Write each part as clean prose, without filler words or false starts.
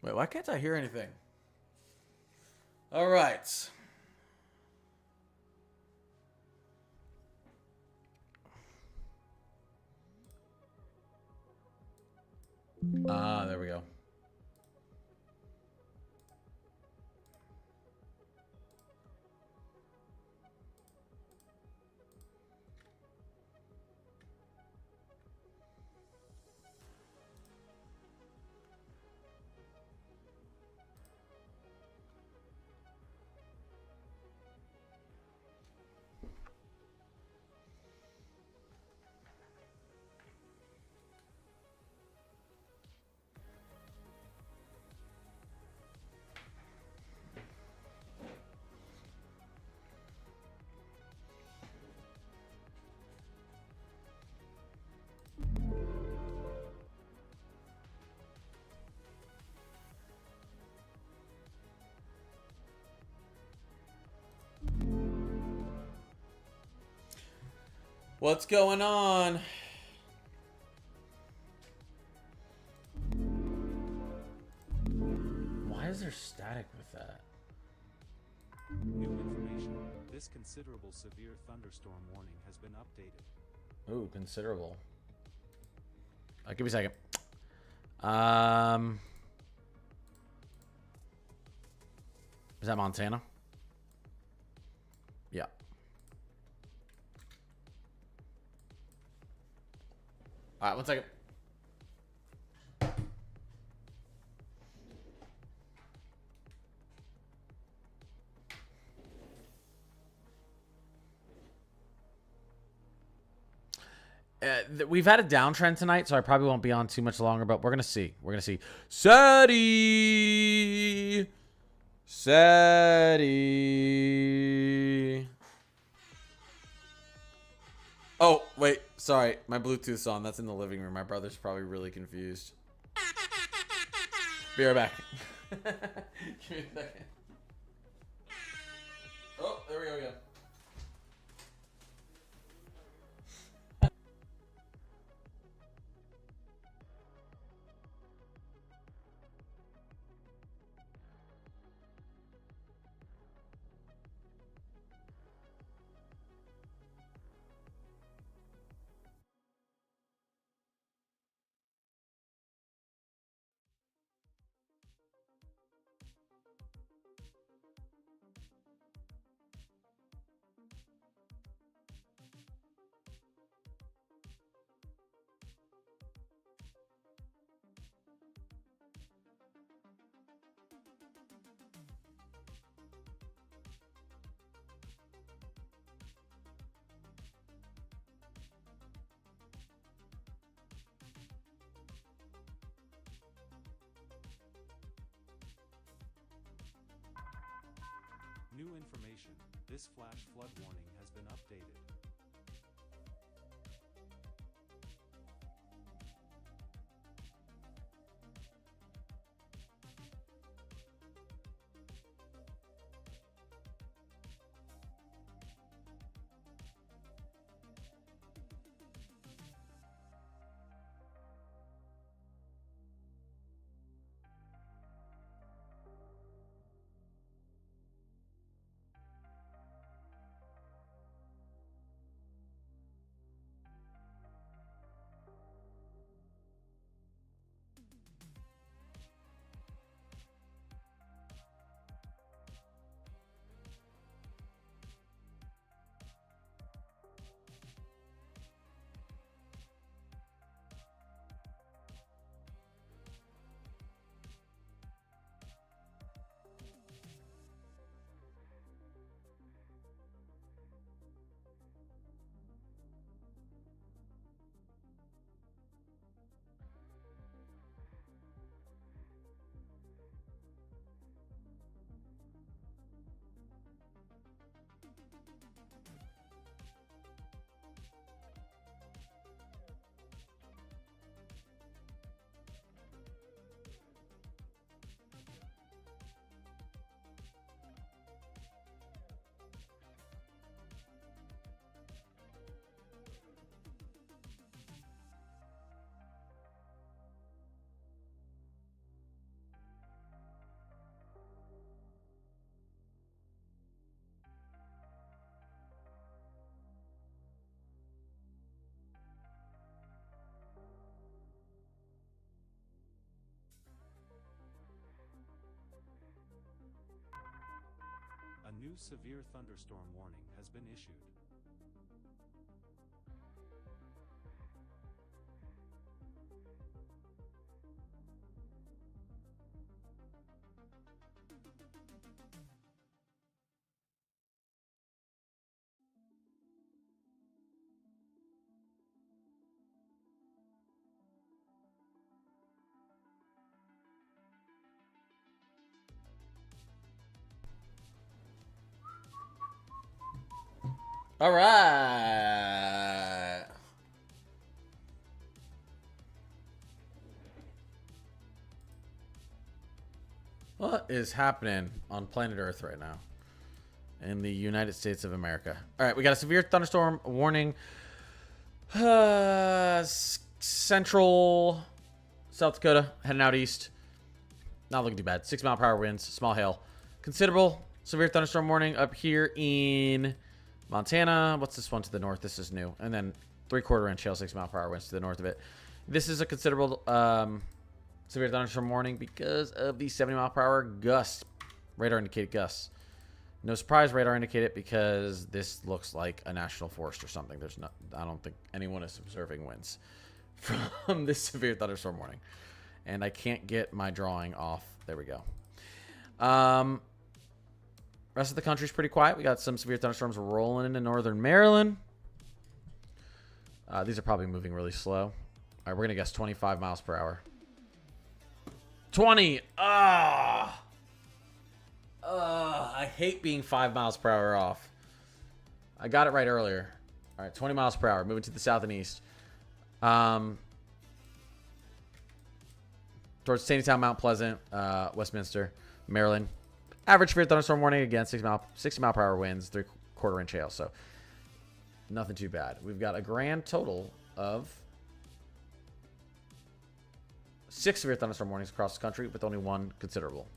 Wait, why can't I hear anything? All right. There we go. What's going on? Why is there static with that? New information. This considerable severe thunderstorm warning has been updated. Ooh, considerable. Give me a second. Is that Montana? Yeah. All right, one second. We've had a downtrend tonight, so I probably won't be on too much longer, but we're going to see. We're going to see. Sadie! Sadie! Oh, wait. Sorry. My Bluetooth's on. That's in the living room. My brother's probably really confused. Be right back. Give me a second. Oh, there we go again. New information. This flash flood warning has been updated. new severe thunderstorm warning has been issued. All right. What is happening on planet Earth right now? In the United States of America. All right, we got a severe thunderstorm warning. Central South Dakota, heading out east. Not looking too bad. 6-mile-per-hour winds, small hail. Considerable severe thunderstorm warning up here in Montana. What's this one to the north? This is new. And then 3/4 inch hail, 6-mile-per-hour winds to the north of it. This is a considerable severe thunderstorm warning because of the 70-mile-per-hour gusts. Radar indicated gusts. No surprise, radar indicated because this looks like a national forest or something. There's not. I don't think anyone is observing winds from this severe thunderstorm warning. And I can't get my drawing off. There we go. Rest of the country's pretty quiet. We got some severe thunderstorms rolling into northern Maryland. These are probably moving really slow. All right, we're going to guess 25 miles per hour. 20! I hate being 5 miles per hour off. I got it right earlier. All right, 20 miles per hour. Moving to the south and east. Towards Taneytown, Mount Pleasant, Westminster, Maryland. Average severe thunderstorm warning, again, 60 mile per hour winds, 3/4 inch hail. So nothing too bad. We've got a grand total of 6 severe thunderstorm warnings across the country with only 1 considerable.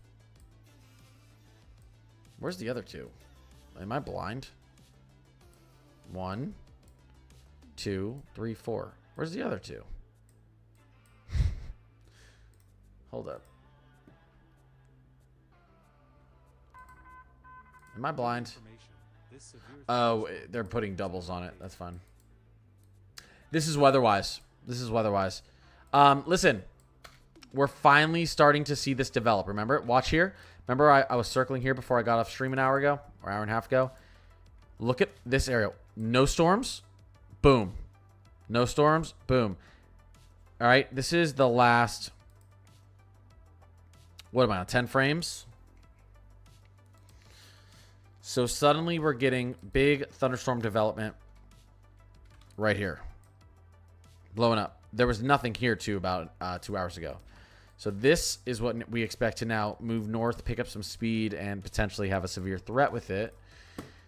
Where's the other 2? Am I blind? 1, 2, 3, 4. Where's the other 2? Hold up. Am I blind? Oh, they're putting doubles on it. That's fun. This is weather-wise. Listen. We're finally starting to see this develop. Remember? Watch here. Remember I was circling here before I got off stream an hour ago? Or hour and a half ago? Look at this area. No storms. Boom. No storms. Boom. All right. This is the last... What am I on? 10 frames? So suddenly we're getting big thunderstorm development right here. Blowing up. There was nothing here too about 2 hours ago. So this is what we expect to now move north, pick up some speed, and potentially have a severe threat with it.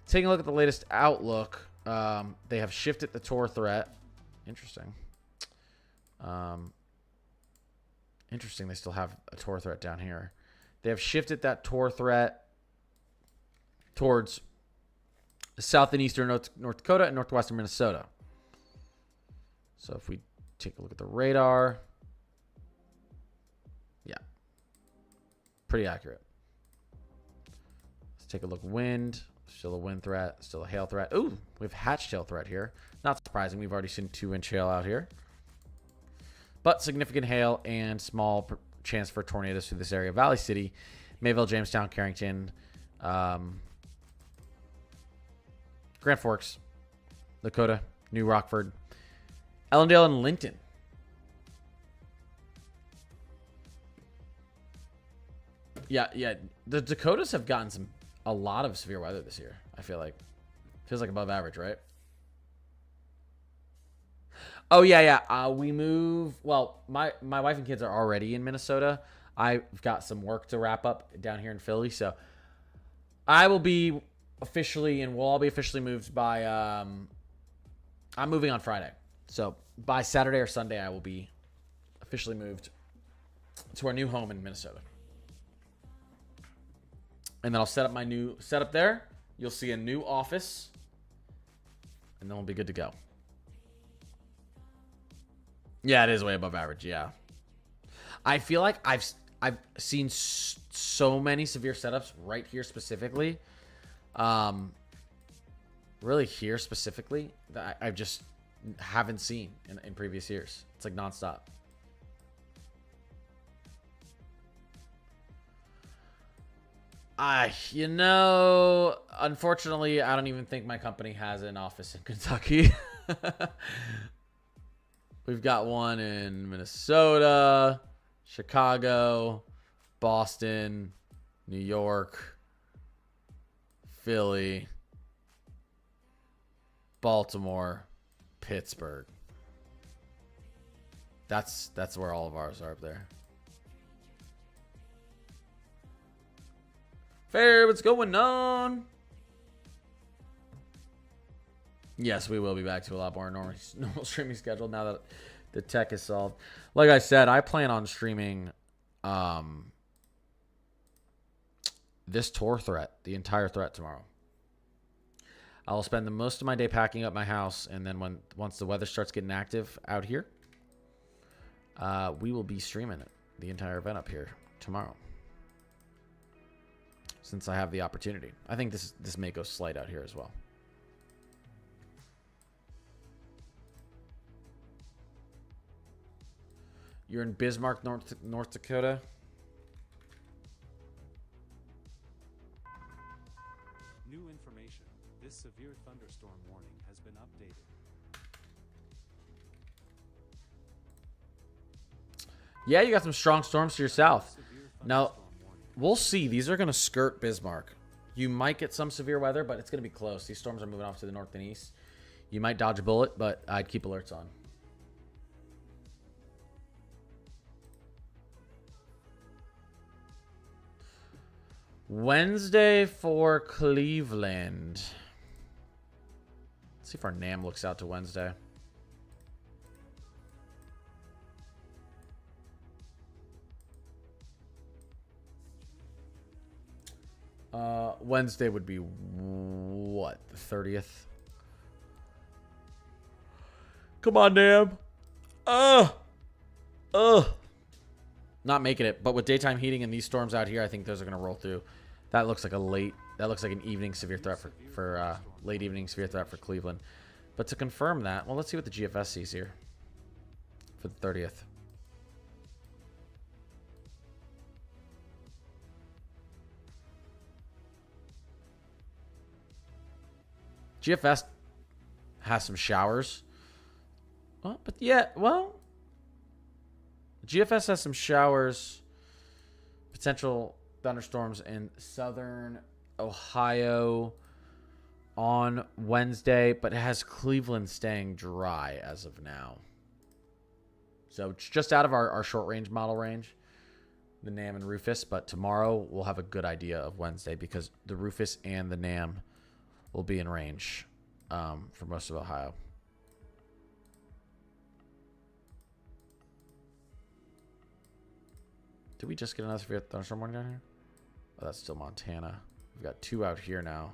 Taking a look at the latest outlook, they have shifted the Tor threat. Interesting. Interesting, they still have a Tor threat down here. They have shifted that Tor threat towards south and eastern North Dakota and northwestern Minnesota. So if we take a look at the radar, yeah, pretty accurate. Let's take a look. Wind, still a wind threat, still a hail threat. Ooh, we have hatched hail threat here. Not surprising, we've already seen 2-inch hail out here. But significant hail and small chance for tornadoes through this area. Valley City, Mayville, Jamestown, Carrington, Grand Forks, Lakota, New Rockford, Ellendale, and Linton. Yeah. The Dakotas have gotten a lot of severe weather this year. I feel like feels like above average, right? Oh yeah. We move. Well, my wife and kids are already in Minnesota. I've got some work to wrap up down here in Philly, so I will be officially, and we'll all be officially moved by. I'm moving on Friday, so by Saturday or Sunday, I will be officially moved to our new home in Minnesota, and then I'll set up my new setup there. You'll see a new office, and then we'll be good to go. Yeah, it is way above average. Yeah, I feel like I've seen so many severe setups right here specifically Really here specifically, that I just haven't seen in previous years. It's like nonstop. You know, unfortunately, I don't even think my company has an office in Kentucky. We've got one in Minnesota, Chicago, Boston, New York, Philly, Baltimore, Pittsburgh. That's where all of ours are up there. Fair, what's going on? Yes, we will be back to a lot more normal streaming schedule now that the tech is solved. Like I said, I plan on streaming this tour threat, the entire threat tomorrow. I'll spend the most of my day packing up my house, and then once the weather starts getting active out here, we will be streaming it, the entire event up here tomorrow. Since I have the opportunity. I think this may go slight out here as well. You're in Bismarck, North Dakota. New information. This severe thunderstorm warning has been updated. Yeah, you got some strong storms to your south. Now, we'll see. These are going to skirt Bismarck. You might get some severe weather, but it's going to be close. These storms are moving off to the north and east. You might dodge a bullet, but I'd keep alerts on. Wednesday for Cleveland. Let's see if our NAM looks out to Wednesday. Wednesday would be what? The 30th? Come on, NAM. Not making it, but with daytime heating and these storms out here, I think those are going to roll through. That looks like an evening severe threat for late evening severe threat for Cleveland. But to confirm that, well, let's see what the GFS sees here for the 30th. GFS has some showers. Well, but yeah, well, GFS has some showers, potential thunderstorms in southern Ohio on Wednesday, but it has Cleveland staying dry as of now. So it's just out of our short range model range, the NAM and Rufus, but tomorrow we'll have a good idea of Wednesday because the Rufus and the NAM will be in range for most of Ohio. Did we just get another severe thunderstorm warning down here? Oh, that's still Montana. We've got 2 out here now.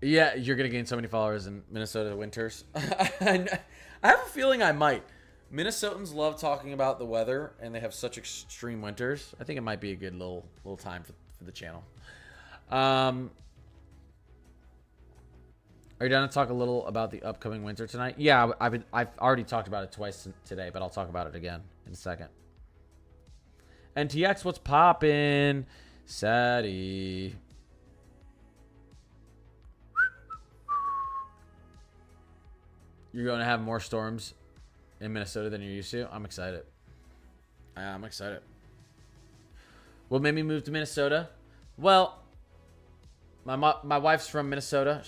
Yeah, you're going to gain so many followers in Minnesota winters. I have a feeling I might. Minnesotans love talking about the weather, and they have such extreme winters. I think it might be a good little time for the channel. Are you done to talk a little about the upcoming winter tonight? Yeah, I've already talked about it twice today, but I'll talk about it again in a second. NTX, what's poppin'? Sadie. You're going to have more storms in Minnesota than you're used to? I'm excited. I'm excited. What made me move to Minnesota? Well, my wife's from Minnesota.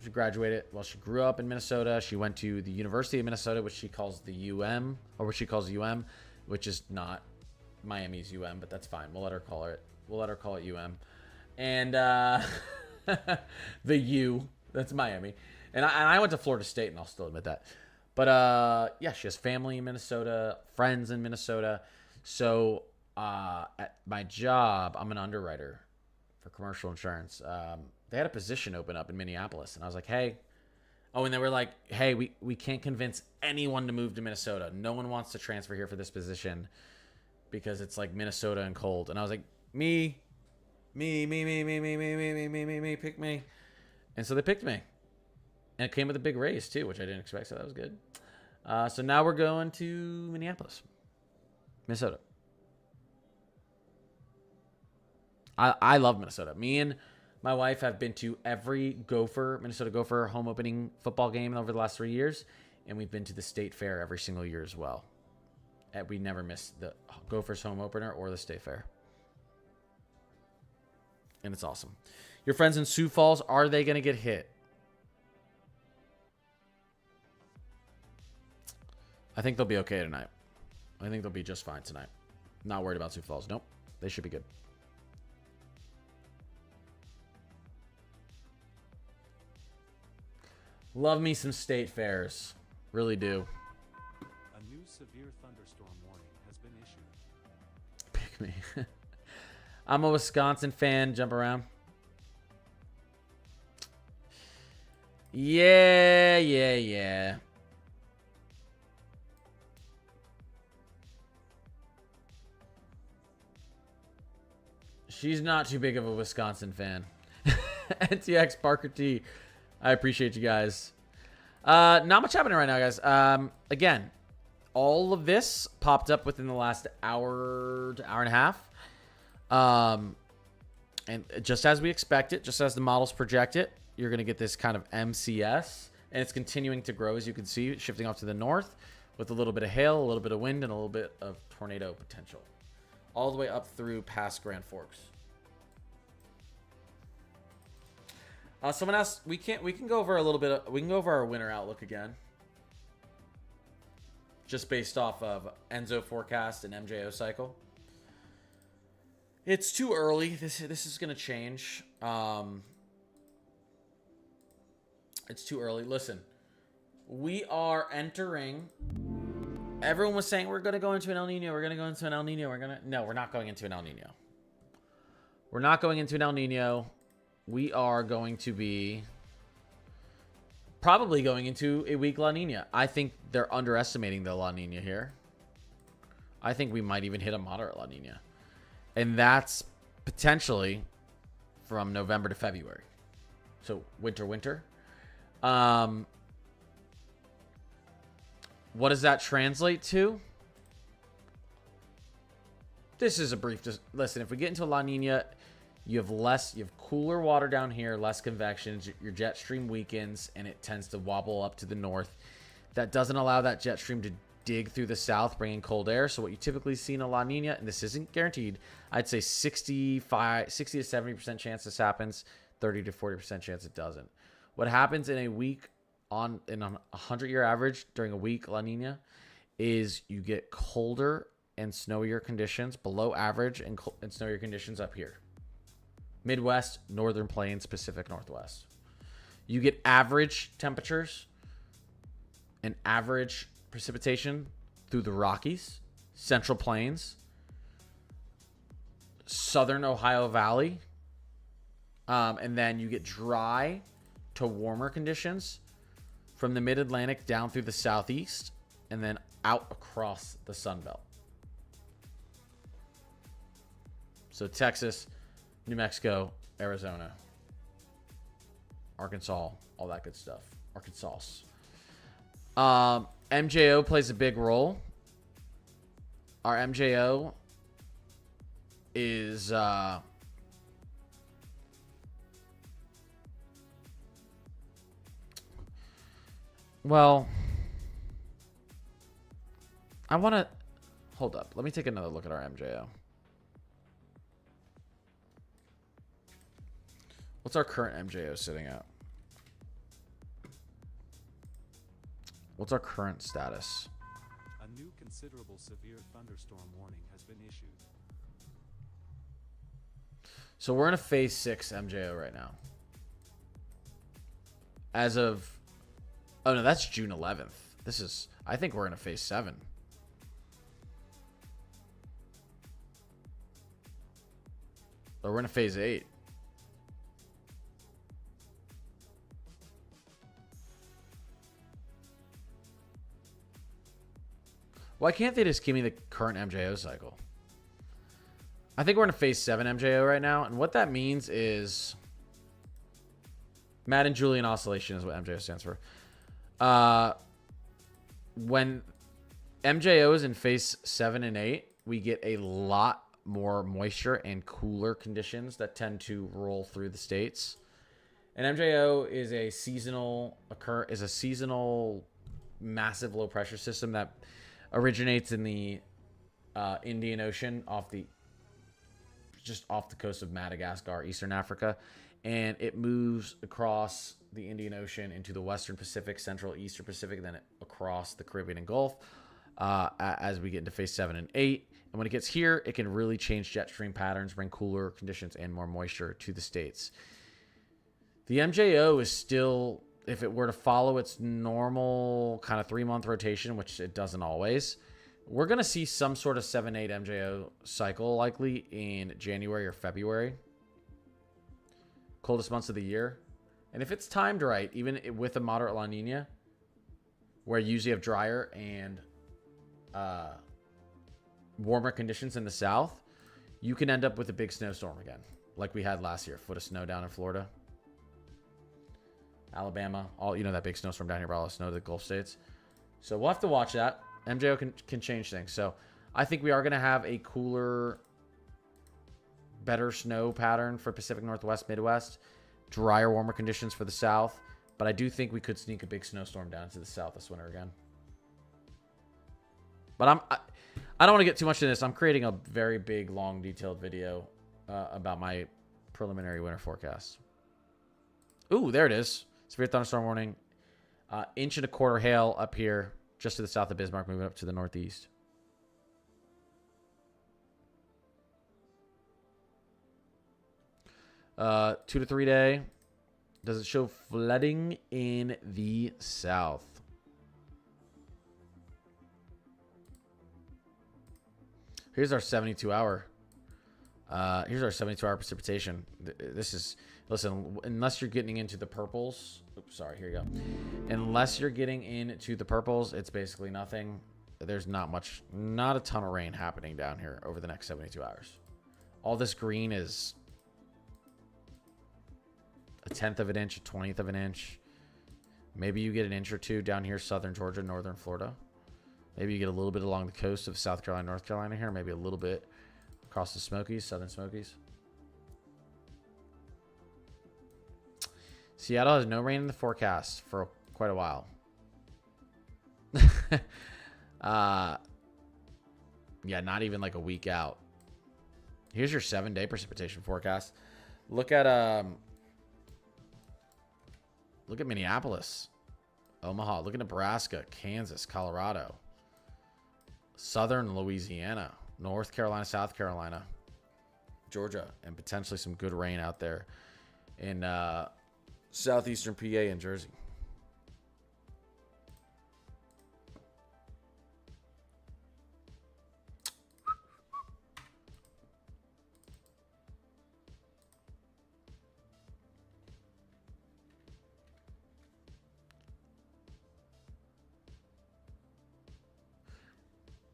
She graduated. Well, she grew up in Minnesota. She went to the University of Minnesota, which she calls the UM, or what she calls UM, which is not Miami's UM, but that's fine. We'll let her call it. We'll let her call it UM. And the U, that's Miami. And I went to Florida State, and I'll still admit that. But yeah, she has family in Minnesota, friends in Minnesota. So at my job, I'm an underwriter for commercial insurance. They had a position open up in Minneapolis, and I was like, hey, Oh, and they were like, hey, we can't convince anyone to move to Minnesota. No one wants to transfer here for this position because it's like Minnesota and cold. And I was like, me, pick me. And so they picked me. And it came with a big raise too, which I didn't expect, so that was good. So now we're going to Minneapolis, Minnesota. I love Minnesota. Me and my wife have been to every Minnesota Gopher home opening football game over the last 3 years, and we've been to the state fair every single year as well. And we never missed the Gophers home opener or the state fair. And it's awesome. Your friends in Sioux Falls, are they going to get hit? I think they'll be okay tonight. I think they'll be just fine tonight. Not worried about Sioux Falls. Nope. They should be good. Love me some state fairs. Really do. A new severe thunderstorm warning has been issued. Pick me. I'm a Wisconsin fan. Jump around. Yeah. She's not too big of a Wisconsin fan. NTX Parker T. I appreciate you guys. Not much happening right now, guys. Again, all of this popped up within the last hour to hour and a half. And just as we expect it, just as the models project it, you're going to get this kind of MCS. And it's continuing to grow, as you can see, shifting off to the north with a little bit of hail, a little bit of wind, and a little bit of tornado potential. All the way up through past Grand Forks. Someone asked, we can go over a little bit. We can go over our winter outlook again, just based off of Enzo forecast and MJO cycle. It's too early. This is gonna change. It's too early. Listen, we are entering. Everyone was saying we're gonna go into an El Nino. We're gonna go into an El Nino. No, we're not going into an El Nino. We're not going into an El Nino. We are going to be probably going into a weak La Nina. I think they're underestimating the La Nina here. I think we might even hit a moderate La Nina. And that's potentially from November to February. So winter. What does that translate to? This is a brief. Listen, if we get into a La Nina, you have cooler water down here, less convection. Your jet stream weakens, and it tends to wobble up to the north. That doesn't allow that jet stream to dig through the south, bringing cold air. So what you typically see in a La Nina, and this isn't guaranteed, I'd say 60 to 70% chance this happens, 30 to 40% chance it doesn't. What happens in a week in a 100-year average during a weak La Nina is you get colder and snowier conditions below average and snowier conditions up here. Midwest, Northern Plains, Pacific Northwest. You get average temperatures and average precipitation through the Rockies, Central Plains, Southern Ohio Valley, and then you get dry to warmer conditions from the Mid-Atlantic down through the Southeast and then out across the Sun Belt. So Texas, New Mexico, Arizona, Arkansas, all that good stuff. Arkansas. MJO plays a big role. Our MJO is well, I want to hold up. Let me take another look at our MJO. What's our current MJO sitting at? What's our current status? A new considerable severe thunderstorm warning has been issued. So we're in a phase 6 MJO right now. As of... Oh, no, that's June 11th. This is... I think we're in a phase 7. Or we're in a phase 8. Why can't they just give me the current MJO cycle? I think we're in a phase 7 MJO right now. And what that means is Madden-Julian oscillation is what MJO stands for. When MJO is in phase 7 and 8, we get a lot more moisture and cooler conditions that tend to roll through the states. And MJO is a seasonal massive low pressure system that originates in the Indian Ocean just off the coast of Madagascar, Eastern Africa, and it moves across the Indian Ocean into the Western Pacific, Central Eastern Pacific, and then across the Caribbean and Gulf as we get into phase 7 and 8. And when it gets here, it can really change jet stream patterns, bring cooler conditions and more moisture to the states. The MJO is still, if it were to follow its normal kind of 3-month rotation, which it doesn't always, we're going to see some sort of 7-8 MJO cycle likely in January or February. Coldest months of the year. And if it's timed right, even with a moderate La Nina, where you usually have drier and warmer conditions in the south, you can end up with a big snowstorm again, like we had last year. Foot of snow down in Florida, Alabama, all that big snowstorm down here, brought all the snow to the Gulf states. So we'll have to watch that. MJO can change things. So I think we are going to have a cooler, better snow pattern for Pacific Northwest, Midwest, drier, warmer conditions for the South. But I do think we could sneak a big snowstorm down to the South this winter again. But I don't want to get too much into this. I'm creating a very big, long, detailed video about my preliminary winter forecast. Ooh, there it is. Severe thunderstorm warning. 1.25 inches hail up here, just to the south of Bismarck, moving up to the northeast. Uh, 2 to 3 day. Does it show flooding in the south? Here's our 72-hour. Here's our 72-hour precipitation. This is, listen, unless you're getting into the purples. Oops, sorry, here you go. Unless you're getting into the purples, it's basically nothing. There's not a ton of rain happening down here over the next 72 hours. All this green is a 1/10 of an inch, a 20th of an inch. Maybe you get an inch or two down here, southern Georgia, northern Florida. Maybe you get a little bit along the coast of South Carolina, North Carolina here. Maybe a little bit across the Smokies, southern Smokies. Seattle has no rain in the forecast for quite a while. Yeah, not even like a week out. Here's your 7-day precipitation forecast. Look at Minneapolis, Omaha. Look at Nebraska, Kansas, Colorado, southern Louisiana, North Carolina, South Carolina, Georgia, and potentially some good rain out there in southeastern PA and Jersey.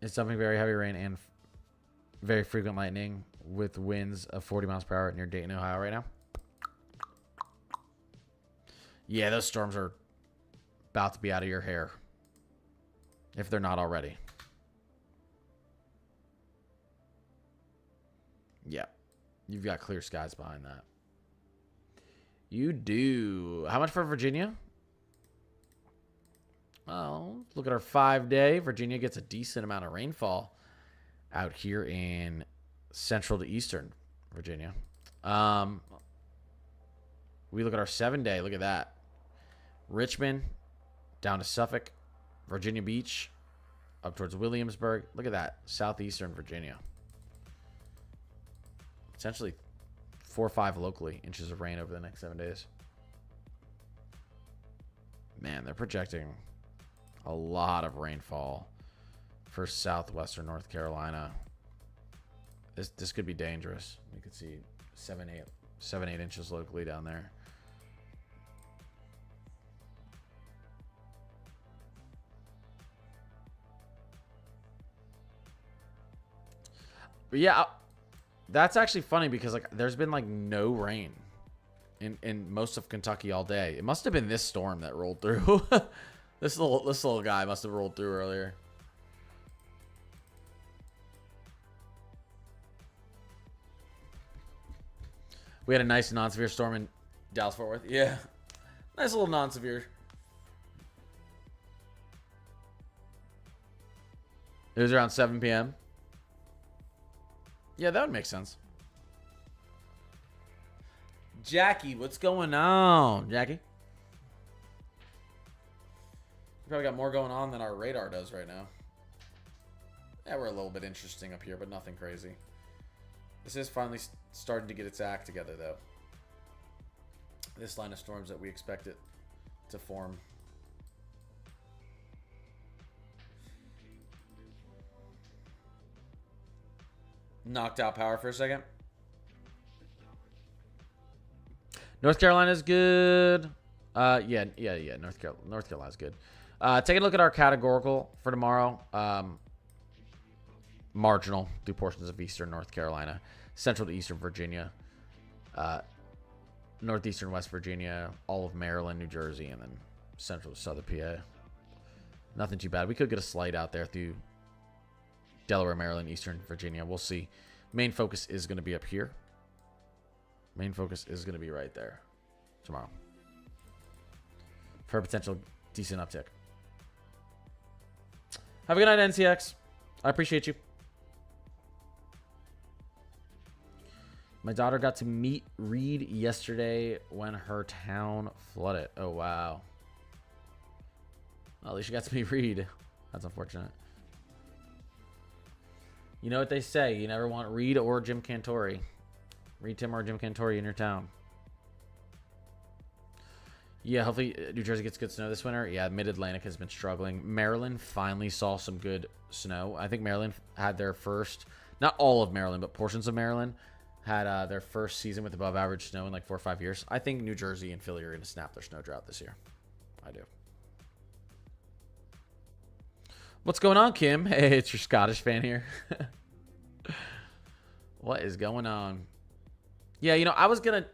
It's something very heavy rain and very frequent lightning with winds of 40 miles per hour near Dayton, Ohio right now. Yeah, those storms are about to be out of your hair, if they're not already. Yeah, you've got clear skies behind that. You do. How much for Virginia? Well, look at our 5-day. Virginia gets a decent amount of rainfall out here in central to eastern Virginia. We look at our 7-day. Look at that. Richmond down to Suffolk, Virginia Beach, up towards Williamsburg. Look at that. Southeastern Virginia. Potentially 4 or 5 locally inches of rain over the next 7 days. Man, they're projecting a lot of rainfall for southwestern North Carolina. This could be dangerous. You could see 7, 8 inches locally down there. But yeah, that's actually funny because like there's been like no rain in most of Kentucky all day. It must have been this storm that rolled through. This little guy must have rolled through earlier. We had a nice non-severe storm in Dallas-Fort Worth. Yeah. Nice little non-severe. It was around 7 p.m. Yeah, that would make sense. Jackie, what's going on? Jackie? You probably got more going on than our radar does right now. Yeah, we're a little bit interesting up here, but nothing crazy. This is finally starting to get its act together, though. This line of storms that we expect it to form. Knocked out power for a second. North Carolina's good. Yeah. North Carolina's good. Taking a look at our categorical for tomorrow. Marginal through portions of eastern North Carolina, central to eastern Virginia, northeastern West Virginia, all of Maryland, New Jersey, and then central to southern PA. Nothing too bad. We could get a slight out there through Delaware, Maryland, eastern Virginia. We'll see. Main focus is going to be up here. Main focus is going to be right there tomorrow for a potential decent uptick. Have a good night, NCX. I appreciate you. My daughter got to meet Reed yesterday when her town flooded. Oh, wow. Well, at least she got to meet Reed. That's unfortunate. You know what they say. You never want Reed or Jim Cantori. Reed, Tim, or Jim Cantori in your town. Yeah, hopefully New Jersey gets good snow this winter. Yeah, Mid-Atlantic has been struggling. Maryland finally saw some good snow. I think Maryland had their first, not all of Maryland, but portions of Maryland had their first season with above average snow in like 4 or 5 years. I think New Jersey and Philly are going to snap their snow drought this year. I do. What's going on, Kim? Hey, it's your Scottish fan here. What is going on? Yeah, you know, I was going to...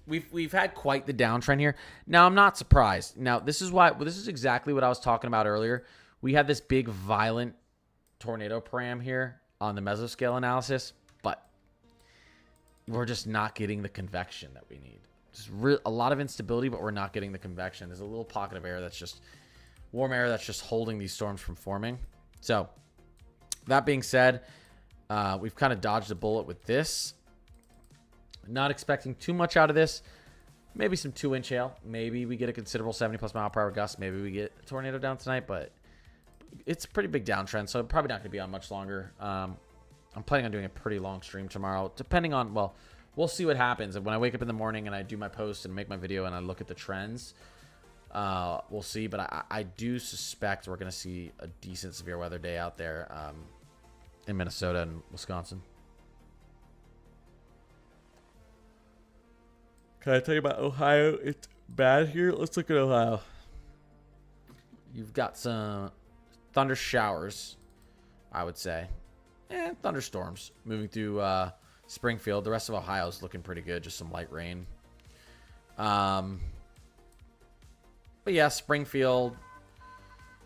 We've had quite the downtrend here. Now, I'm not surprised. Now, this is exactly what I was talking about earlier. We had this big violent tornado param here on the mesoscale analysis, but we're just not getting the convection that we need. Just a lot of instability, but we're not getting the convection. There's a little pocket of air that's just warm air that's just holding these storms from forming. So, that being said, we've kind of dodged a bullet with this. Not expecting too much out of this. Maybe some 2-inch hail. Maybe we get a considerable 70+ mile per hour gust. Maybe we get a tornado down tonight, but it's a pretty big downtrend, so probably not going to be on much longer. I'm planning on doing a pretty long stream tomorrow, depending on, well, we'll see what happens. When I wake up in the morning and I do my post and make my video and I look at the trends, we'll see. But I do suspect we're going to see a decent severe weather day out there in Minnesota and Wisconsin. Can I tell you about Ohio? It's bad here. Let's look at Ohio. You've got some thunder showers, I would say. Thunderstorms moving through Springfield. The rest of Ohio is looking pretty good. Just some light rain. But yeah, Springfield.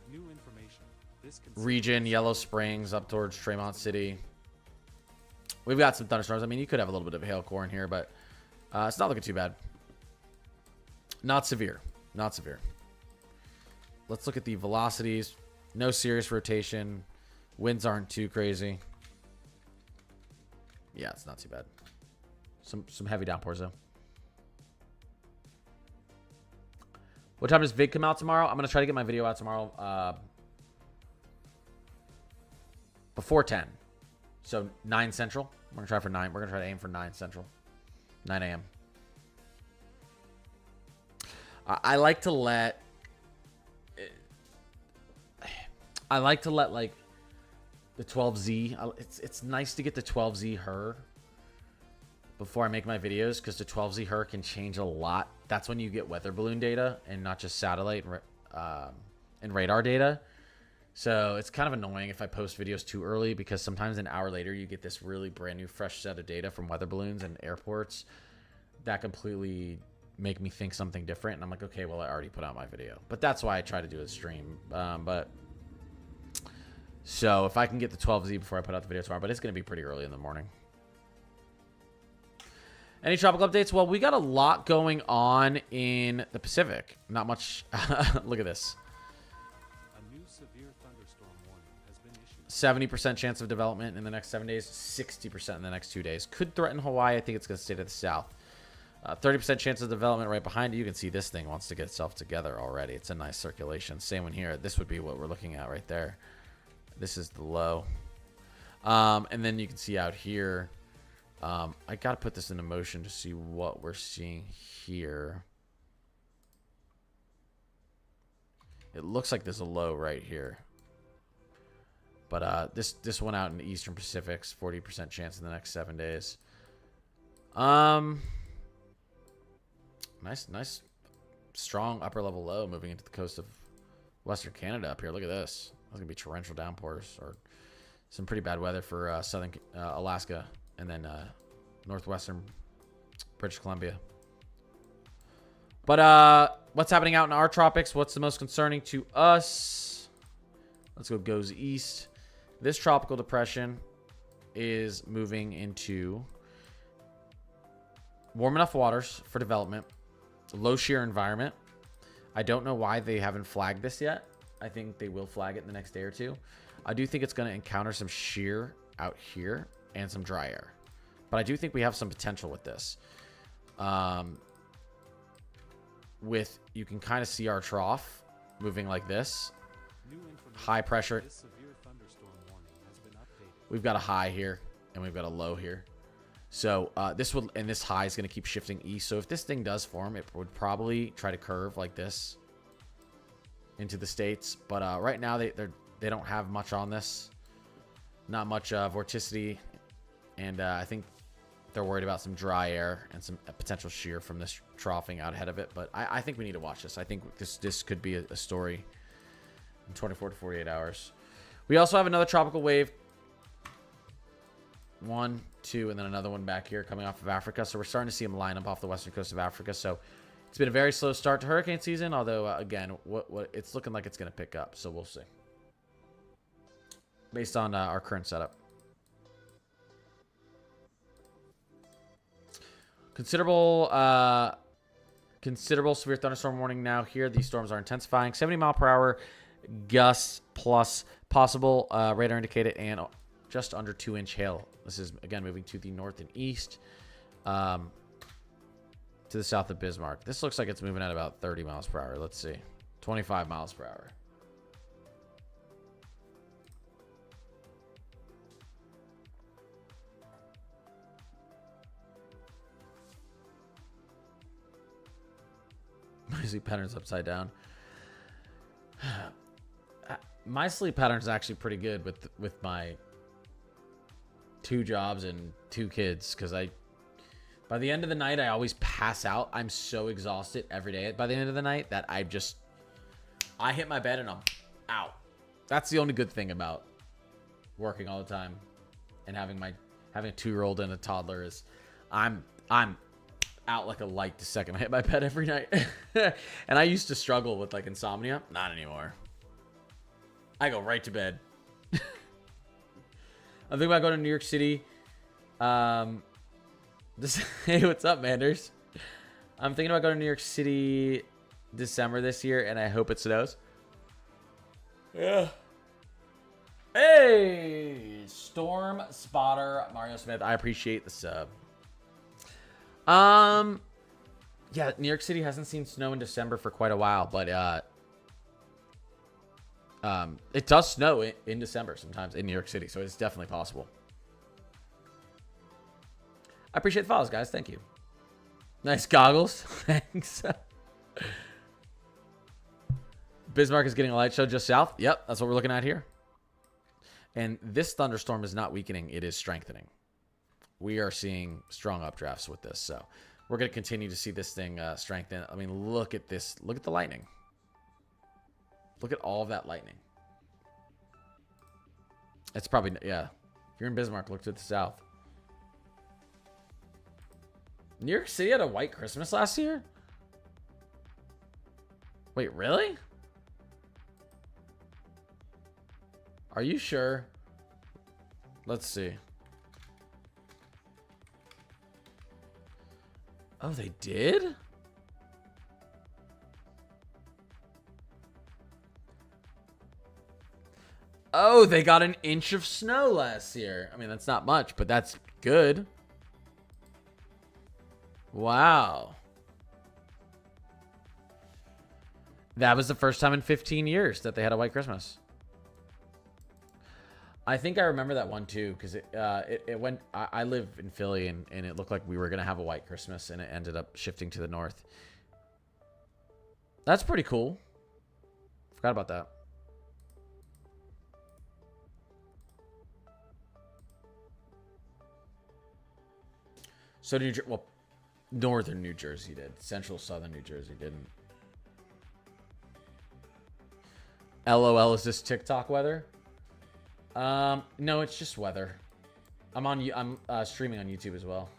New information. This Region, Yellow Springs, up towards Tremont City. We've got some thunderstorms. I mean, you could have a little bit of hail core in here, but it's not looking too bad. Not severe. Not severe. Let's look at the velocities. No serious rotation. Winds aren't too crazy. Yeah, it's not too bad. Some heavy downpours, though. What time does Vig come out tomorrow? I'm going to try to get my video out tomorrow before 10. So 9 Central. We're going to try for 9. We're going to try to aim for 9 Central. 9 a.m. I like to let like the 12Z. It's nice to get the 12Z her before I make my videos, because the 12Z her can change a lot. That's when you get weather balloon data and not just satellite and radar data. So it's kind of annoying if I post videos too early, because sometimes an hour later you get this really brand new fresh set of data from weather balloons and airports that completely make me think something different. And I'm like, okay, well, I already put out my video. But that's why I try to do a stream. So if I can get the 12Z before I put out the video tomorrow, but it's going to be pretty early in the morning. Any tropical updates? Well, we got a lot going on in the Pacific. Not much. Look at this. A new severe thunderstorm warning has been issued. 70% chance of development in the next 7 days. 60% in the next 2 days. Could threaten Hawaii. I think it's going to stay to the south. 30% chance of development right behind it. You can see this thing wants to get itself together already. It's a nice circulation. Same one here. This would be what we're looking at right there. This is the low. And then you can see out here. I got to put this into motion to see what we're seeing here. It looks like there's a low right here. But this one out in the Eastern Pacific's 40% chance in the next 7 days. Nice, strong upper level low moving into the coast of Western Canada up here. Look at this. That's gonna be torrential downpours or some pretty bad weather for southern Alaska and then northwestern British Columbia. But what's happening out in our tropics? What's the most concerning to us? Let's go goes east. This tropical depression is moving into warm enough waters for development. Low shear environment. I don't know why they haven't flagged this yet. I think they will flag it in the next day or two. I do think it's going to encounter some shear out here and some dry air. But I do think we have some potential with this. You can kind of see our trough moving like this. High pressure. This severe thunderstorm warning has been updated. We've got a high here and we've got a low here. So this high is going to keep shifting east. So if this thing does form, it would probably try to curve like this into the States. But right now they don't have much on this. Not much vorticity. And I think they're worried about some dry air and some potential shear from this troughing out ahead of it. But I think we need to watch this. I think this could be a story in 24 to 48 hours. We also have another tropical wave. 1, 2, and then another one back here coming off of Africa. So we're starting to see them line up off the western coast of Africa. So it's been a very slow start to hurricane season. Although, again, what it's looking like it's going to pick up. So we'll see. Based on our current setup. Considerable severe thunderstorm warning now here. These storms are intensifying. 70 mile per hour gusts plus possible radar indicated and just under 2-inch hail. This is, again, moving to the north and east to the south of Bismarck. This looks like it's moving at about 30 miles per hour. Let's see. 25 miles per hour. My sleep pattern's upside down. My sleep pattern's actually pretty good with my 2 jobs and 2 kids, because by the end of the night I always pass out. I'm so exhausted every day by the end of the night that I hit my bed and I'm out. That's the only good thing about working all the time and having a 2-year-old and a toddler is I'm out like a light the second I hit my bed every night. And I used to struggle with like insomnia. Not anymore. I go right to bed. I'm thinking about going to New York City. Hey, what's up, Manders? I'm thinking about going to New York City December this year, and I hope it snows. Yeah. Hey, Storm Spotter Mario Smith. I appreciate the sub. Yeah, New York City hasn't seen snow in December for quite a while, but it does snow in December sometimes in New York City, so it's definitely possible. I appreciate the follows, guys. Thank you. Nice goggles. Thanks. Bismarck is getting a light show just south. Yep, that's what we're looking at here. And this thunderstorm is not weakening. It is strengthening. We are seeing strong updrafts with this, so we're going to continue to see this thing strengthen. I mean, look at this. Look at the lightning. Look at all of that lightning. It's probably, yeah. If you're in Bismarck, look to the south. New York City had a white Christmas last year? Wait, really? Are you sure? Let's see. Oh, they did? Oh, they got an inch of snow last year. I mean, that's not much, but that's good. Wow. That was the first time in 15 years that they had a white Christmas. I think I remember that one too, because it went. I live in Philly, and it looked like we were gonna have a white Christmas, and it ended up shifting to the north. That's pretty cool. Forgot about that. So well, northern New Jersey did. Central, southern New Jersey didn't. LOL, is this TikTok weather? No, it's just weather. I'm streaming on YouTube as well.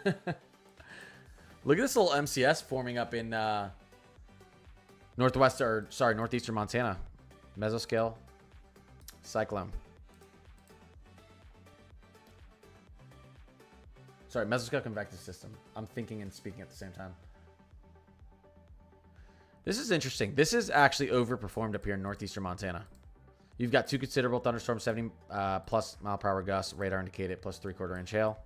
Look at this little MCS forming up in northeastern Montana. Mesoscale cyclone. Sorry, mesoscale convective system. I'm thinking and speaking at the same time. This is interesting. This is actually overperformed up here in northeastern Montana. You've got 2 considerable thunderstorms, 70 plus mile per hour gusts, radar indicated, plus 3/4 inch hail.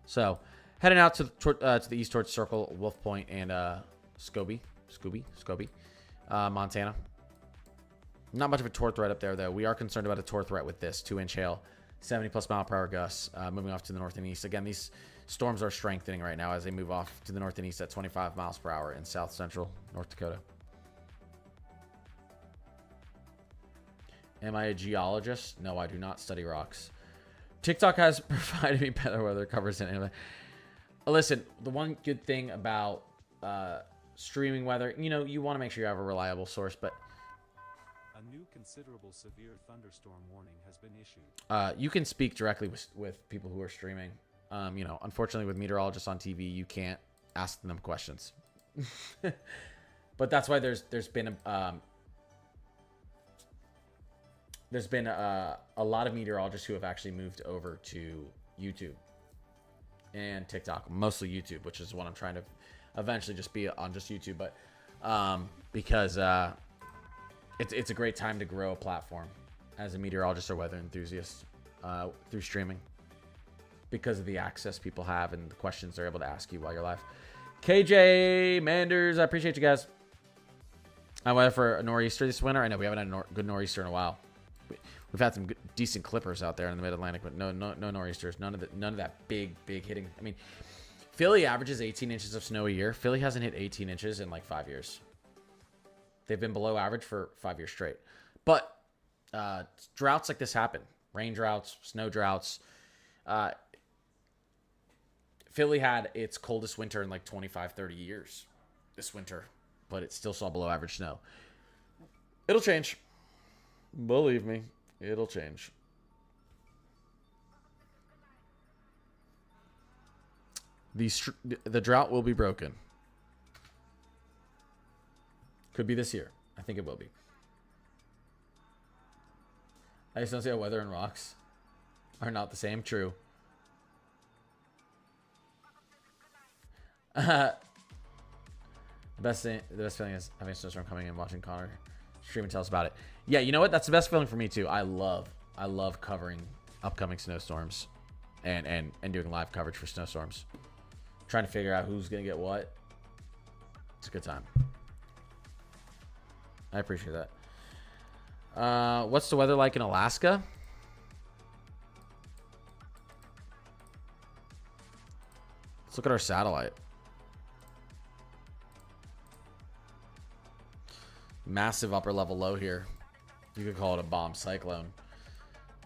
So, heading out to the east towards Circle, Wolf Point, and Scobie, Montana. Not much of a torque threat up there, though. We are concerned about a torque threat with this 2-inch hail, 70 plus mile per hour gusts, moving off to the north and east. Again, these storms are strengthening right now as they move off to the north and east at 25 miles per hour in south central North Dakota. Am I a geologist? No, I do not study rocks. TikTok has provided me better weather covers than anyway. Listen, the one good thing about streaming weather, you want to make sure you have a reliable source, but a new considerable severe thunderstorm warning has been issued. You can speak directly with people who are streaming. Unfortunately, with meteorologists on TV, you can't ask them questions. But that's why there's been a lot of meteorologists who have actually moved over to YouTube and TikTok, mostly YouTube, which is what I'm trying to eventually just be on just YouTube. But because it's a great time to grow a platform as a meteorologist or weather enthusiast through streaming, because of the access people have and the questions they're able to ask you while you're live. KJ Manders, I appreciate you guys. I'm waiting for a nor'easter this winter. I know we haven't had a good nor'easter in a while. We've had some decent clippers out there in the mid-Atlantic, but no nor'easters. None of that big hitting. I mean, Philly averages 18 inches of snow a year. Philly hasn't hit 18 inches in like 5 years. They've been below average for 5 years straight. But droughts like this happen. Rain droughts, snow droughts. Philly had its coldest winter in like 25, 30 years this winter, but it still saw below average snow. It'll change. Believe me, it'll change. The drought will be broken. Could be this year. I think it will be. I just don't see how weather and rocks are not the same. True. The best feeling is having a snowstorm coming in, watching Connor stream and tell us about it. Yeah, you know what? That's the best feeling for me too. I love covering upcoming snowstorms and doing live coverage for snowstorms. Trying to figure out who's gonna get what. It's a good time. I appreciate that. What's the weather like in Alaska? Let's look at our satellite. Massive upper level low here. You could call it a bomb cyclone.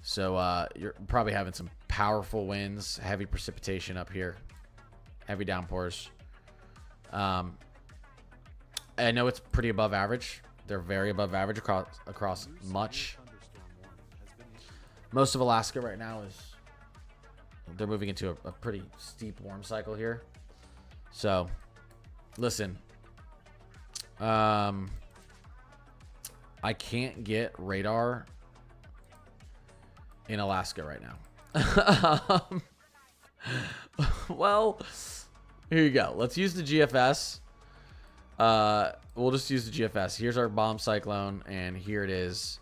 So you're probably having some powerful winds, heavy precipitation up here, heavy downpours. I know it's pretty above average. They're very above average across much. Most of Alaska right now is, they're moving into a pretty steep warm cycle here. So, listen. I can't get radar in Alaska right now. Well, here you go. Let's use the GFS. We'll just use the GFS. Here's our bomb cyclone, and here it is.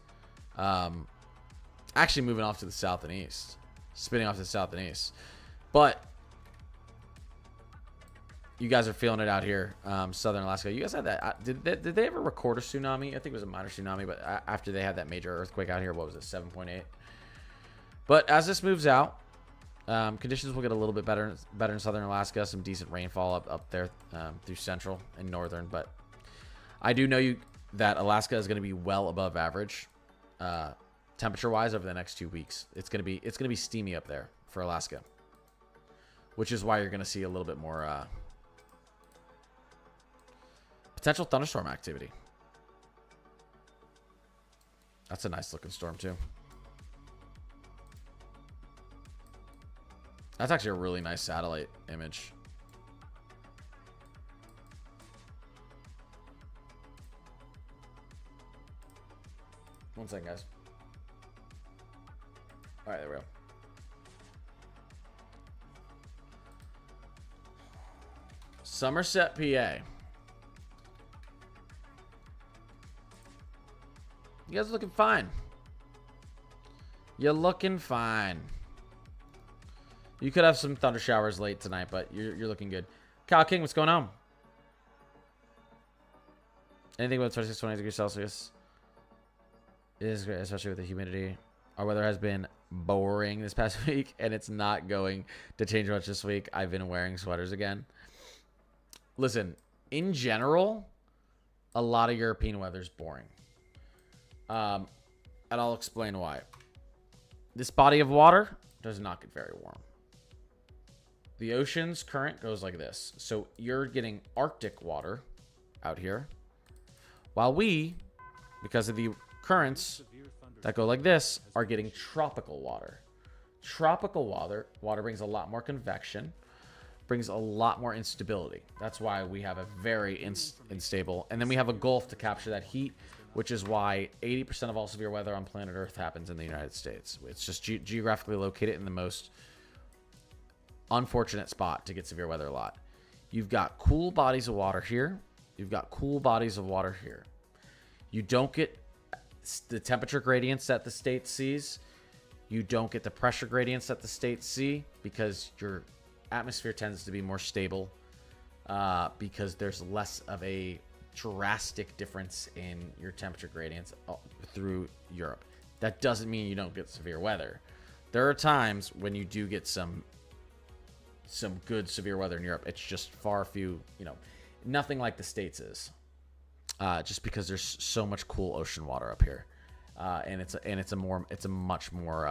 Actually moving off to the south and east. Spinning off to the south and east. But you guys are feeling it out here, southern Alaska. You guys had that. Did they ever record a tsunami? I think it was a minor tsunami, but after they had that major earthquake out here, what was it, 7.8? But as this moves out, conditions will get a little bit better in southern Alaska. Some decent rainfall up there through central and northern. But I do know that Alaska is going to be well above average temperature-wise over the next 2 weeks. It's going to be steamy up there for Alaska, which is why you're going to see a little bit more potential thunderstorm activity. That's a nice looking storm too. That's actually a really nice satellite image. One second, guys. All right, there we go. Somerset, PA. You guys are looking fine. You're looking fine. You could have some thunder showers late tonight, but you're looking good. Kyle King, what's going on? Anything about 26, 28 degrees Celsius is great, especially with the humidity. Our weather has been boring this past week, and it's not going to change much this week. I've been wearing sweaters again. Listen, in general, a lot of European weather is boring. And I'll explain why. This body of water does not get very warm. The ocean's current goes like this. So you're getting Arctic water out here, while we, because of the currents that go like this, are getting tropical water. Tropical water brings a lot more convection, brings a lot more instability. That's why we have a very unstable. And then we have a Gulf to capture that heat, which is why 80% of all severe weather on planet Earth happens in the United States. It's just geographically located in the most unfortunate spot to get severe weather a lot. You've got cool bodies of water here. You've got cool bodies of water here. You don't get the temperature gradients that the state sees. You don't get the pressure gradients that the states see because your atmosphere tends to be more stable because there's less of a drastic difference in your temperature gradients through Europe. That doesn't mean you don't get severe weather. There are times when you do get some good severe weather in Europe. It's just far few, nothing like the States is. Just because there's so much cool ocean water up here. And it's a much more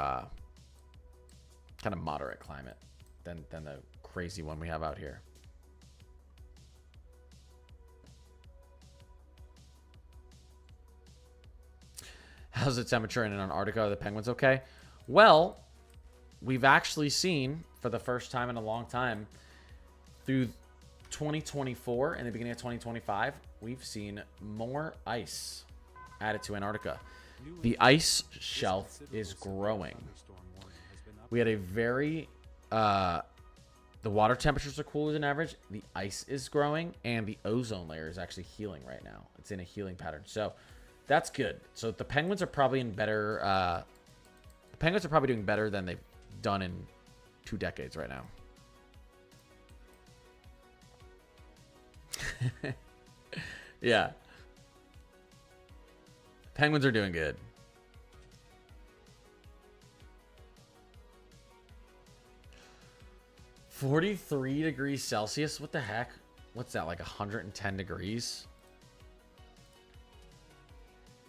kind of moderate climate than the crazy one we have out here. How's the temperature in Antarctica? Are the penguins okay? Well, we've actually seen, for the first time in a long time, through 2024 and the beginning of 2025, we've seen more ice added to Antarctica. The ice shelf is growing. We had a very... the water temperatures are cooler than average. The ice is growing, and the ozone layer is actually healing right now. It's in a healing pattern. So that's good. So the penguins are probably in better... the penguins are probably doing better than they've done in 2 decades right now. Yeah. Penguins are doing good. $43 degrees Celsius? What the heck? What's that, like 110 degrees?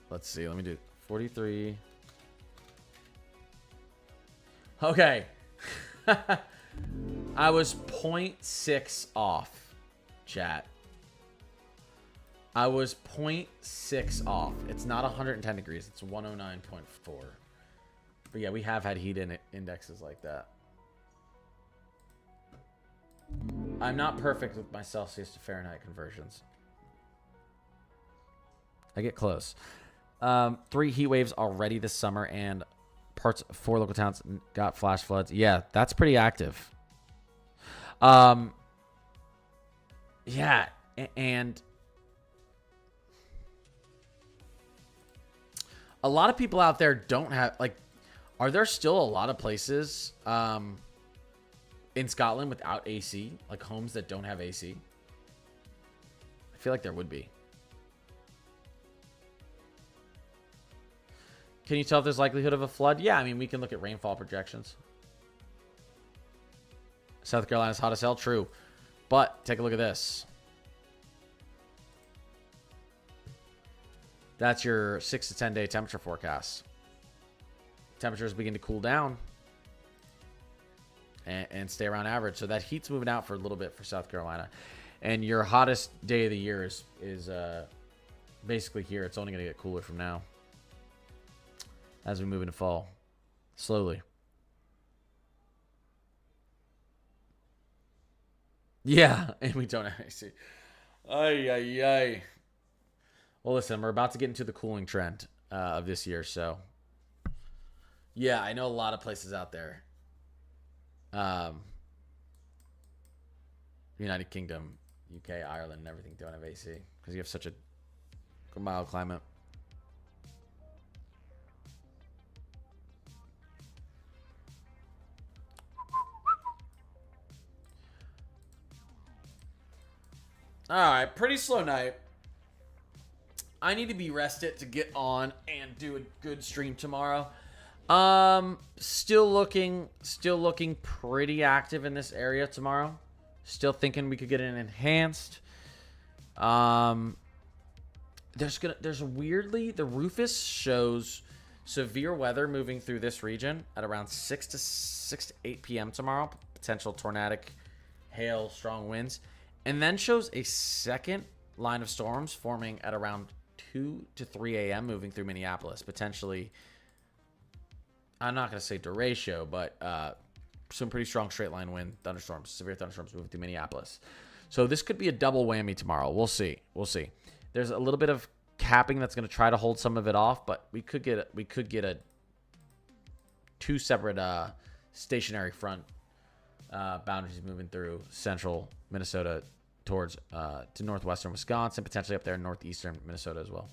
Let's see. Let me do 43. Okay. I was 0.6 off, chat. I was 0.6 off. It's not 110 degrees. It's 109.4. But yeah, we have had heat indexes like that. I'm not perfect with my Celsius to Fahrenheit conversions. I get close. 3 heat waves already this summer, and 4 local towns got flash floods. Yeah, that's pretty active. Yeah, and a lot of people out there don't have, like, are there still a lot of places in Scotland without AC, like homes that don't have AC? I feel like there would be. Can you tell if there's likelihood of a flood? Yeah, I mean, we can look at rainfall projections. South Carolina's hot as hell, true. But take a look at this. That's your 6 to 10 day temperature forecast. Temperatures begin to cool down and stay around average. So that heat's moving out for a little bit for South Carolina. And your hottest day of the year is basically here. It's only going to get cooler from now as we move into fall. Slowly. Yeah, and we don't have AC. Ay, ay, ay. Well, listen, we're about to get into the cooling trend of this year, so yeah, I know a lot of places out there. United Kingdom, UK, Ireland, and everything don't have AC because you have such a mild climate. All right, pretty slow night. I need to be rested to get on and do a good stream tomorrow. Still looking pretty active in this area tomorrow. Still thinking we could get an enhanced. There's weirdly, the Rufus shows severe weather moving through this region at around 6 to 8 p.m. tomorrow. Potential tornadic hail, strong winds. And then shows a second line of storms forming at around 2 to 3 a.m. moving through Minneapolis. Potentially, I'm not going to say derecho, but some pretty strong straight line wind thunderstorms, severe thunderstorms moving through Minneapolis. So this could be a double whammy tomorrow. We'll see. There's a little bit of capping that's going to try to hold some of it off, but we could get a 2 separate stationary front boundaries moving through central Minnesota towards to northwestern Wisconsin, potentially up there in northeastern Minnesota as well.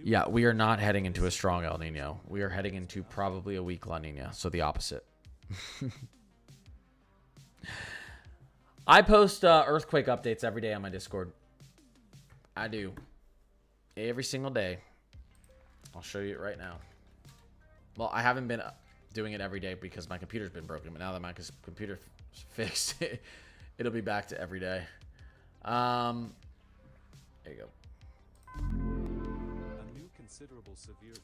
Yeah, we are not heading into a strong El Nino. We are heading into probably a weak La Nina, so the opposite. I post earthquake updates every day on my Discord. I do. Every single day. I'll show you it right now. Well, I haven't been doing it every day because my computer's been broken, but now that my computer's fixed, it'll be back to every day. There you go.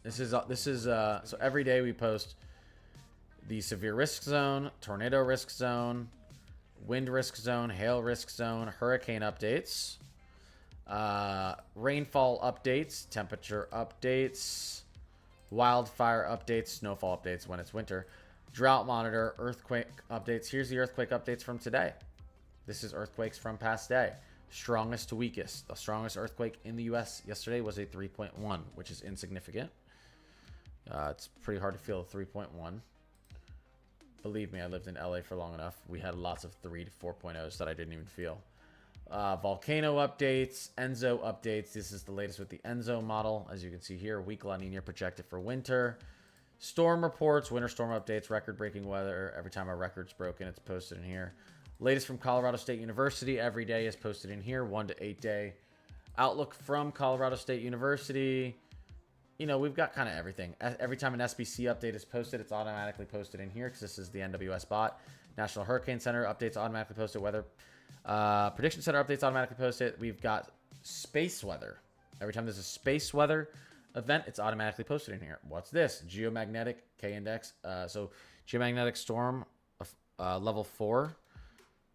This is so every day we post the severe risk zone, tornado risk zone, wind risk zone, hail risk zone, hurricane updates, rainfall updates, temperature updates, wildfire updates, snowfall updates when it's winter, drought monitor, earthquake updates. Here's the earthquake updates from today. This is earthquakes from past day. Strongest to weakest. The strongest earthquake in the U.S. yesterday was a 3.1, which is insignificant. It's pretty hard to feel a 3.1. Believe me, I lived in LA for long enough. We had lots of 3 to 4.0s that I didn't even feel. Volcano updates, Enzo updates. This is the latest with the Enzo model. As you can see here, weak La Nina projected for winter. Storm reports, winter storm updates, record-breaking weather. Every time a record's broken, it's posted in here. Latest from Colorado State University every day is posted in here. 1 to 8 day outlook from Colorado State University. You know, we've got kind of everything. Every time an SBC update is posted, it's automatically posted in here because this is the NWS bot. National Hurricane Center updates automatically posted. Weather Prediction Center updates automatically posted. We've got space weather. Every time there's a space weather event, it's automatically posted in here. What's this? Geomagnetic K-index. So geomagnetic storm level 4.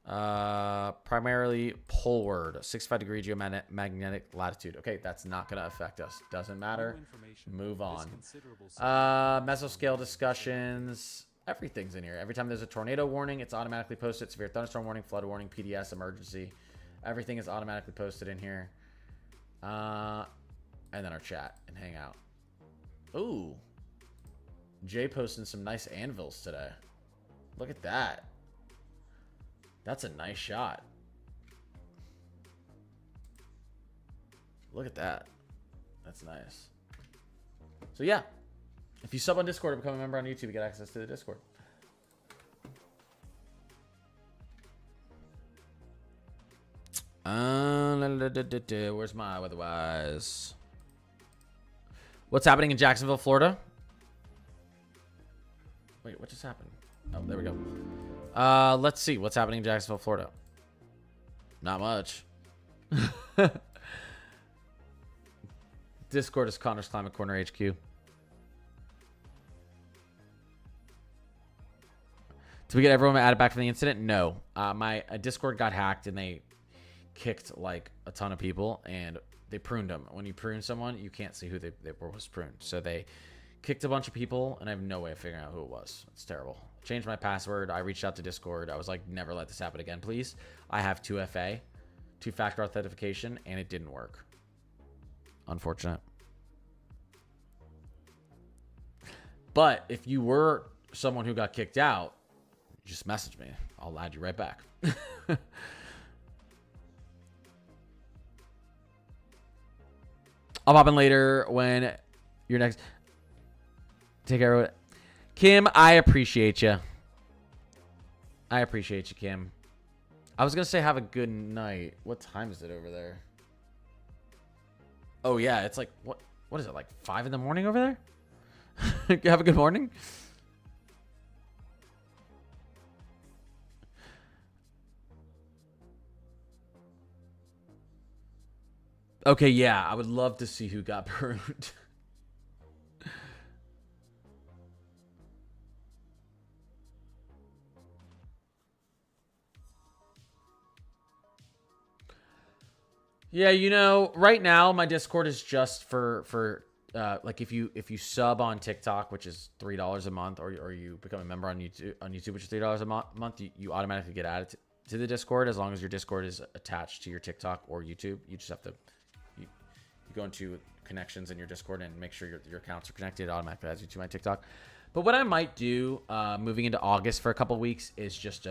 Primarily poleward, 65-degree geomagnetic latitude. Okay, that's not going to affect us. Doesn't matter. Move on. Mesoscale discussions. Everything's in here. Every time there's a tornado warning, it's automatically posted. Severe thunderstorm warning, flood warning, PDS, emergency. Everything is automatically posted in here. And then our chat and hangout. Ooh. Jay posting some nice anvils today. Look at that. That's a nice shot. Look at that. That's nice. So yeah, if you sub on Discord or become a member on YouTube, you get access to the Discord. Where's my weatherwise? What's happening in Jacksonville, Florida? Wait, what just happened? Oh, there we go. Let's see what's happening in Jacksonville, Florida. Not much. Discord is Connor's Climate Corner HQ. Did we get everyone added back from the incident? No. My Discord got hacked and they kicked like a ton of people and they pruned them. When you prune someone, you can't see who they was pruned. So they kicked a bunch of people and I have no way of figuring out who it was. It's terrible. Changed my password. I reached out to Discord. I was like, never let this happen again, please. I have 2FA, two-factor authentication, and it didn't work. Unfortunate. But if you were someone who got kicked out, just message me. I'll add you right back. I'll pop in later when you're next. Take care of it. Kim, I appreciate you. I appreciate you, Kim. I was going to say have a good night. What time is it over there? Oh, yeah. It's like, what is it, like 5 in the morning over there? Have a good morning. Okay, yeah. I would love to see who got burned. Yeah, you know, right now my Discord is just for like if you sub on TikTok, which is $3 a month, or you become a member on YouTube, which is $3 a month, you automatically get added to the Discord as long as your Discord is attached to your TikTok or YouTube. You just have to you go into connections in your Discord and make sure your accounts are connected. It automatically adds you to my TikTok. But what I might do moving into August for a couple weeks is just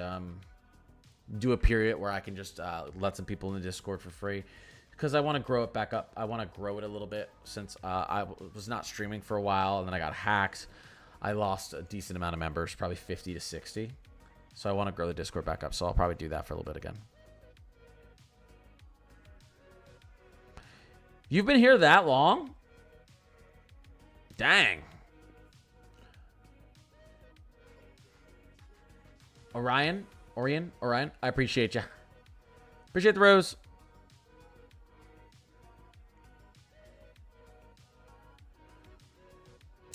do a period where I can just let some people in the Discord for free. Because I want to grow it back up. I want to grow it a little bit since I was not streaming for a while and then I got hacked. I lost a decent amount of members, probably 50 to 60. So I want to grow the Discord back up. So I'll probably do that for a little bit again. You've been here that long? Dang. Orion, I appreciate you. Appreciate the rose.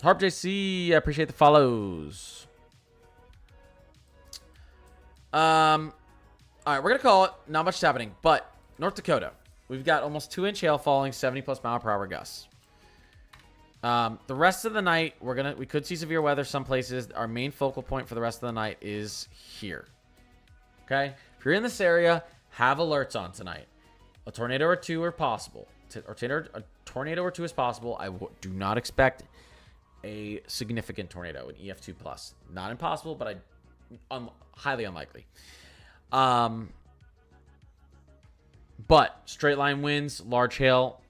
Harp JC, I appreciate the follows. All right, we're gonna call it. Not much is happening, but North Dakota, we've got almost 2-inch hail falling, 70+ mile per hour gusts. The rest of the night, we could see severe weather some places. Our main focal point for the rest of the night is here. Okay, if you're in this area, have alerts on tonight. A tornado or two are possible. A tornado or two is possible. I do not expect a significant tornado, an EF2 plus. Not impossible, but highly unlikely. But straight line winds, large hail.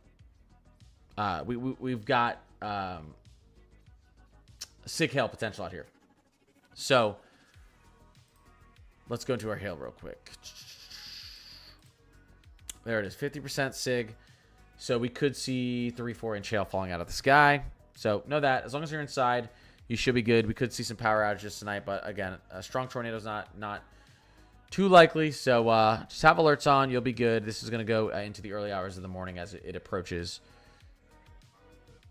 We've got sick hail potential out here. So let's go into our hail real quick. There it is, 50% sig. So we could see 3-4 inch hail falling out of the sky. So know that as long as you're inside, you should be good. We could see some power outages tonight, but again, a strong tornado is not too likely. So just have alerts on. You'll be good. This is going to go into the early hours of the morning as it approaches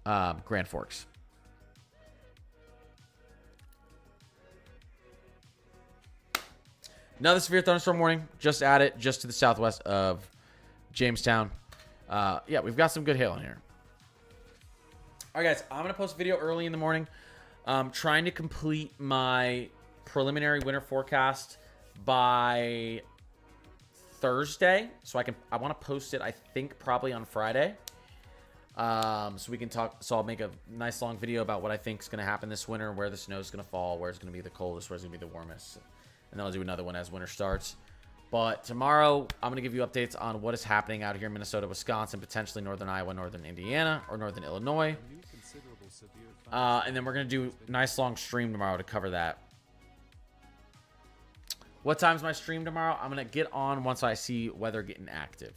Grand Forks. Another severe thunderstorm warning. Just added, just to the southwest of Jamestown. Yeah, we've got some good hail in here. All right, guys. I'm going to post a video early in the morning. Trying to complete my preliminary winter forecast by Thursday. So I want to post it, I think, probably on Friday. So we can talk. So I'll make a nice long video about what I think is going to happen this winter, where the snow is going to fall, where it's going to be the coldest, where it's going to be the warmest. And then I'll do another one as winter starts. But tomorrow, I'm going to give you updates on what is happening out here in Minnesota, Wisconsin, potentially northern Iowa, northern Indiana, or northern Illinois. And then we're going to do a nice long stream tomorrow to cover that. What time's my stream tomorrow? I'm going to get on once I see weather getting active.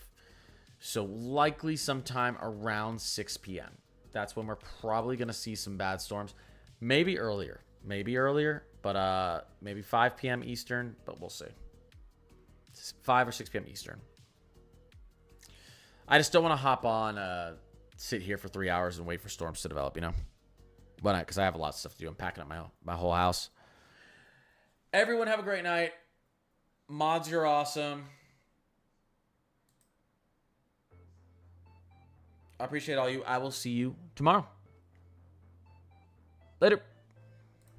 So likely sometime around 6 p.m. That's when we're probably going to see some bad storms. Maybe earlier. But maybe 5 p.m. Eastern, but we'll see. 5 or 6 p.m. Eastern. I just don't want to hop on, sit here for 3 hours and wait for storms to develop, you know? But because I have a lot of stuff to do. I'm packing up my whole house. Everyone have a great night. Mods, you're awesome. I appreciate all you. I will see you tomorrow. Later.